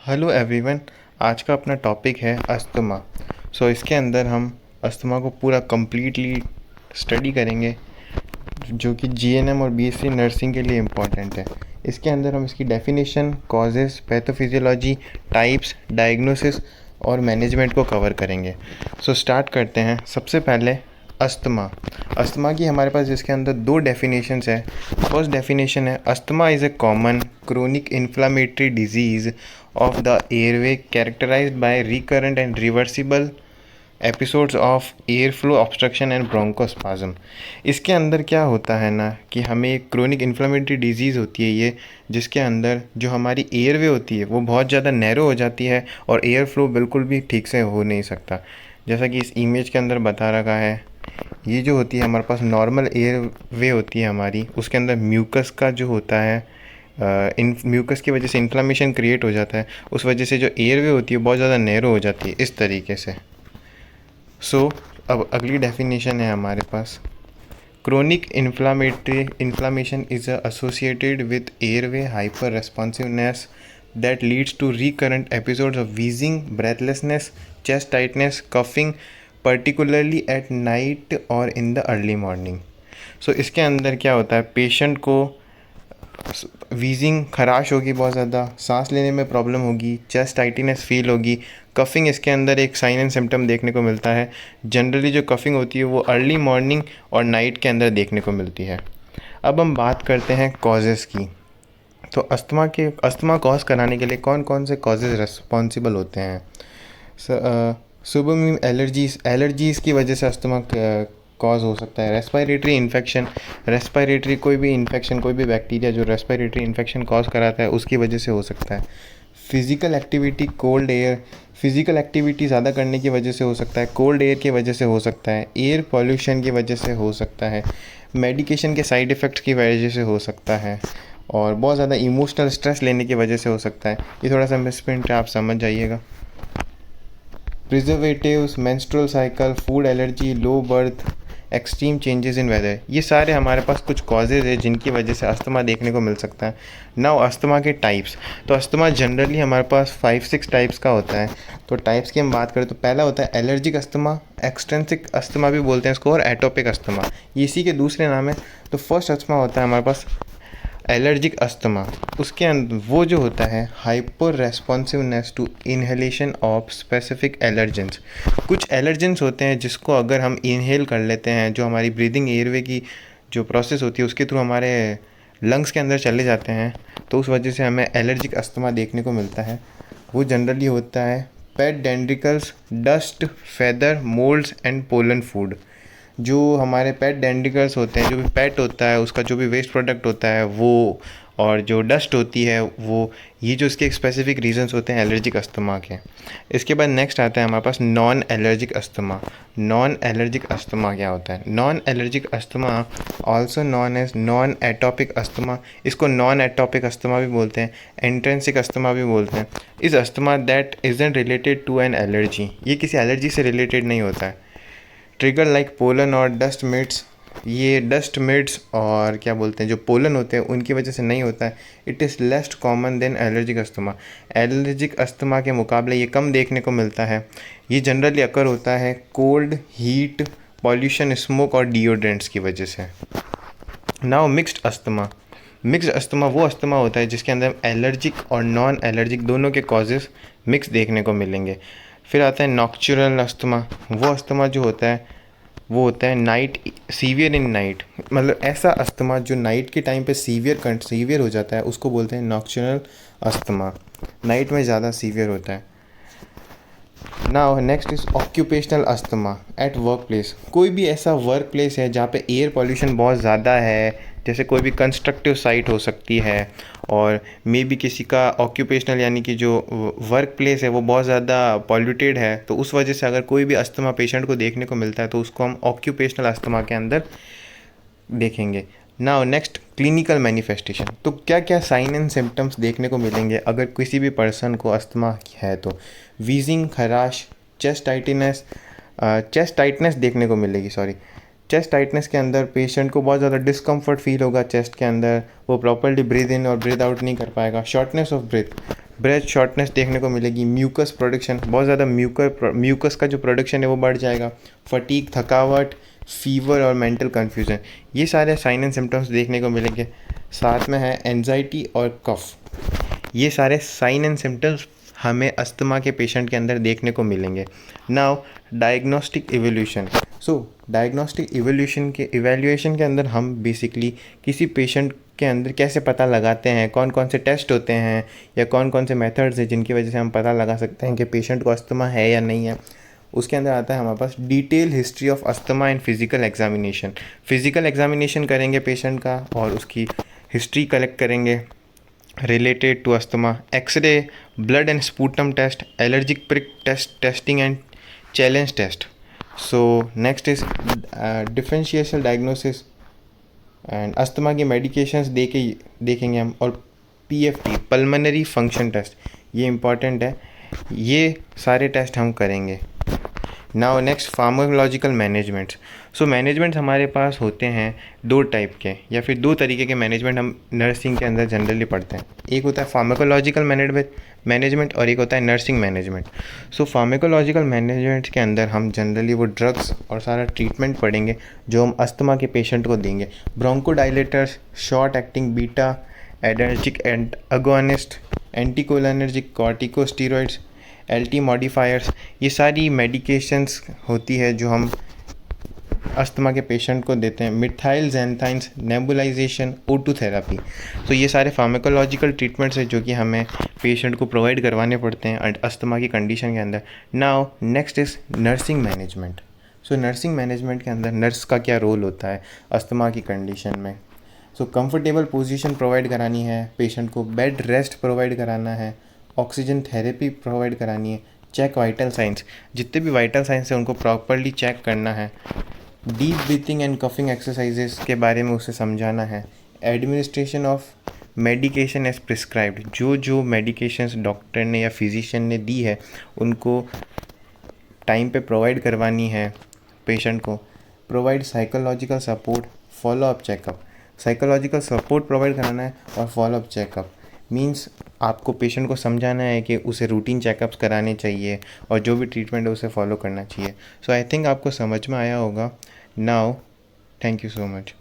Hello everyone. आज का अपना टॉपिक है अस्थमा। इसके अंदर हम अस्थमा को पूरा कंप्लीटली स्टडी करेंगे, जो कि जीएनएम और बीएससी नर्सिंग के लिए इम्पॉर्टेंट है। इसके अंदर हम इसकी definition, causes, pathophysiology, types, diagnosis और मैनेजमेंट को कवर करेंगे। स्टार्ट करते हैं। सबसे पहले अस्थमा। अस्थमा की हमारे पास इसके अंदर दो डेफिनेशंस है। फर्स्ट डेफिनेशन है, asthma is a common chronic inflammatory disease of the airway characterized by recurrent and reversible episodes of air flow obstruction and bronchospasm. इसके अंदर क्या होता है ना कि हमें एक क्रोनिक इन्फ्लेमेटरी डिजीज़ होती है ये, जिसके अंदर जो हमारी एयरवे होती है वो बहुत ज़्यादा नैरो हो जाती है और एयर फ्लो बिल्कुल भी ठीक से हो नहीं सकता। जैसा कि इस इमेज के अंदर बता रखा है, ये जो होती है हमारे पास नॉर्मल एयरवे होती है हमारी, उसके अंदर म्यूकस का जो होता है, इन म्यूकस की वजह से इन्फ्लामेशन क्रिएट हो जाता है। उस वजह से जो एयरवे होती है बहुत ज़्यादा नैरो हो जाती है इस तरीके से। अब अगली डेफिनेशन है हमारे पास, chronic inflammation is associated with airway hyper responsiveness that leads to recurrent episodes of wheezing, breathlessness, chest tightness, coughing, particularly at night और इन द अर्ली मॉर्निंग। इसके अंदर क्या होता है, पेशेंट को वीजिंग, खराश होगी, बहुत ज़्यादा सांस लेने में प्रॉब्लम होगी, चेस्ट टाइटीनेस फील होगी, कफ़िंग इसके अंदर एक साइन एंड सिम्टम देखने को मिलता है। जनरली जो कफ़िंग होती है वो अर्ली मॉर्निंग और नाइट के अंदर देखने को मिलती है। अब हम बात करते हैं कॉजेज़ की। तो अस्थमा कॉज कराने के लिए कौन कौन से कॉजेज़ रिस्पॉन्सिबल होते हैं? सुबह में एलर्जीज़ की वजह से अस्थमा कॉज हो सकता है। रेस्पिरेटरी इन्फेक्शन, कोई भी इन्फेक्शन, कोई भी बैक्टीरिया जो रेस्पिरेटरी इन्फेक्शन कॉज कराता है उसकी वजह से हो सकता है। Physical activity, cold air, physical activity ज़्यादा करने की वजह से हो सकता है। कोल्ड एयर की वजह से हो सकता है। एयर पॉल्यूशन की वजह से हो सकता है। मेडिकेशन के साइड इफ़ेक्ट्स की वजह से हो सकता है। और बहुत ज़्यादा इमोशनल स्ट्रेस लेने की वजह से हो सकता है। ये थोड़ा सा मिसप्रिंट है, आप समझ जाइएगा। Preservatives, menstrual cycle, food allergy, low birth, extreme changes in weather, ये सारे हमारे पास कुछ कॉजेज़ है जिनकी वजह से अस्थमा देखने को मिल सकता है। नाउ अस्थमा के टाइप्स। तो अस्थमा जनरली हमारे पास 5-6 टाइप्स का होता है। तो टाइप्स की हम बात करें तो पहला होता है एलर्जिक अस्थमा, एक्सटेंसिक अस्थमा भी बोलते हैं इसको, और एटोपिक अस्थमा, ये इसी के दूसरे नाम है। तो फर्स्ट अस्थमा होता है हमारे पास एलर्जिक अस्थमा। उसके अंदर वो जो होता है hyper responsiveness to inhalation of specific allergens. कुछ एलर्जेंस होते हैं जिसको अगर हम इनहेल कर लेते हैं, जो हमारी ब्रीदिंग एयरवे की जो प्रोसेस होती है उसके थ्रू हमारे लंग्स के अंदर चले जाते हैं, तो उस वजह से हमें एलर्जिक अस्थमा देखने को मिलता है। वो जनरली होता है पेट डेंड्रिकल्स, dust, feather, moulds and pollen food. जो हमारे पेट डेंड्रिकल्स होते हैं, जो भी पेट होता है उसका जो भी वेस्ट प्रोडक्ट होता है वो, और जो डस्ट होती है वो, ये जो इसके स्पेसिफिक रीजंस होते हैं एलर्जिक अस्थमा के। इसके बाद नेक्स्ट आता है हमारे पास non allergic asthma. Non allergic asthma क्या होता है? Non allergic asthma also known as non atopic asthma, इसको नॉन एटोपिक अस्थमा भी बोलते हैं, एंट्रेंसिक अस्थमा भी बोलते हैं। इस asthma that isn't related to an allergy, ये किसी एलर्जी से रिलेटेड नहीं होता है। ट्रिगर लाइक पोलन और डस्ट मिट्स, ये डस्ट मिट्स और क्या बोलते हैं जो पोलन होते हैं उनकी वजह से नहीं होता है। It is least common than allergic asthma, allergic asthma के मुकाबले ये कम देखने को मिलता है। ये जनरली अकर होता है कोल्ड, हीट, पॉल्यूशन, स्मोक और डिओड्रेंट्स की वजह से। Now mixed asthma. Mixed asthma वो अस्थमा होता है जिसके अंदर एलर्जिक और नॉन एलर्जिक दोनों के कॉजेज़ मिक्स देखने को मिलेंगे। फिर आता है नॉक्चुरल अस्थमा। वो अस्थमा जो होता है वो होता है नाइट, सीवियर इन नाइट, मतलब ऐसा अस्थमा जो नाइट के टाइम पे सीवियर हो जाता है उसको बोलते हैं नॉक्चुरल अस्थमा, नाइट में ज़्यादा सीवियर होता है। Now next is occupational asthma at work place. कोई भी ऐसा वर्क प्लेस है जहाँ पे एयर पॉल्यूशन बहुत ज़्यादा है, जैसे कोई भी कंस्ट्रक्टिव साइट हो सकती है, और मे बी किसी का ऑक्यूपेशनल यानी कि जो वर्क प्लेस है वो बहुत ज़्यादा पॉल्यूटेड है, तो उस वजह से अगर कोई भी अस्थमा पेशेंट को देखने को मिलता है तो उसको हम ऑक्यूपेशनल अस्थमा के अंदर देखेंगे। Now next clinical manifestation. तो क्या क्या साइन एंड सिम्टम्स देखने को मिलेंगे अगर किसी भी पर्सन को अस्थमा है? तो वीजिंग, खराश, चेस्ट टाइटनेस देखने को मिलेगी। चेस्ट टाइटनेस के अंदर पेशेंट को बहुत ज़्यादा डिस्कम्फर्ट फील होगा चेस्ट के अंदर, वो प्रॉपर्ली ब्रीद इन और ब्रीद आउट नहीं कर पाएगा। Shortness of breath, breath shortness देखने को मिलेगी, म्यूकस प्रोडक्शन, बहुत ज़्यादा म्यूकस का जो प्रोडक्शन है वो बढ़ जाएगा, फटीग, थकावट, फीवर और मेंटल कन्फ्यूजन, ये सारे साइन एंड सिम्टम्स देखने को मिलेंगे। साथ में है एंजाइटी और कफ, ये सारे साइन एंड सिम्टम्स हमें अस्थमा के पेशेंट के अंदर देखने को मिलेंगे। Now diagnostic evolution. So diagnostic evaluation के अंदर हम बेसिकली किसी पेशेंट के अंदर कैसे पता लगाते हैं, कौन कौन से टेस्ट होते हैं या कौन कौन से मेथड्स हैं जिनकी वजह से हम पता लगा सकते हैं कि पेशेंट को अस्थमा है या नहीं है। उसके अंदर आता है हमारे पास detail history of asthma and physical examination. Physical examination करेंगे पेशेंट का और उसकी हिस्ट्री कलेक्ट करेंगे related to asthma, X-ray, blood and sputum test, allergic prick testing and challenge test. So next is differential diagnosis and asthma की medications देखेंगे हम, और PFT pulmonary function test, ये important है, ये सारे टेस्ट हम करेंगे। Now next pharmacological management. So management हमारे पास होते हैं दो टाइप के या फिर दो तरीके के मैनेजमेंट हम नर्सिंग के अंदर जनरली पढ़ते हैं। एक होता है फार्माकोलॉजिकल मैनेजमेंट और एक होता है नर्सिंग मैनेजमेंट। सो फार्माकोलॉजिकल मैनेजमेंट के अंदर हम जनरली वो ड्रग्स और सारा ट्रीटमेंट पढ़ेंगे जो हम अस्थमा के पेशेंट को देंगे। Bronchodilators, short acting beta adrenergic and agonist, anticholinergic, corticosteroids, LT modifiers, ये सारी मेडिकेशंस होती है जो हम अस्थमा के पेशेंट को देते हैं। Methyl xanthines, nebulisation, O2 therapy. तो ये सारे फार्माकोलॉजिकल ट्रीटमेंट्स हैं जो कि हमें पेशेंट को प्रोवाइड करवाने पड़ते हैं अस्थमा की कंडीशन के अंदर। Now next is nursing management. So nursing management के अंदर नर्स का क्या रोल होता है अस्थमा की कंडीशन में। सो कंफर्टेबल पोजीशन प्रोवाइड करानी है, पेशेंट को बेड रेस्ट प्रोवाइड कराना है, ऑक्सीजन थेरेपी प्रोवाइड करानी है, चेक वाइटल साइंस, जितने भी वाइटल साइंस हैं उनको प्रॉपर्ली चेक करना है, deep breathing and coughing exercises के बारे में उसे समझाना है, administration of medication as prescribed, जो जो मेडिकेशंस डॉक्टर ने या फिजिशियन ने दी है उनको टाइम पे प्रोवाइड करवानी है पेशेंट को, provide psychological support, follow up checkup, psychological support provide कराना है और फॉलो अप चेकअप मींस आपको पेशेंट को समझाना है कि उसे रूटीन चेकअप्स कराने चाहिए और जो भी ट्रीटमेंट है उसे फॉलो करना चाहिए। सो आई थिंक आपको समझ में आया होगा। Now thank you so much.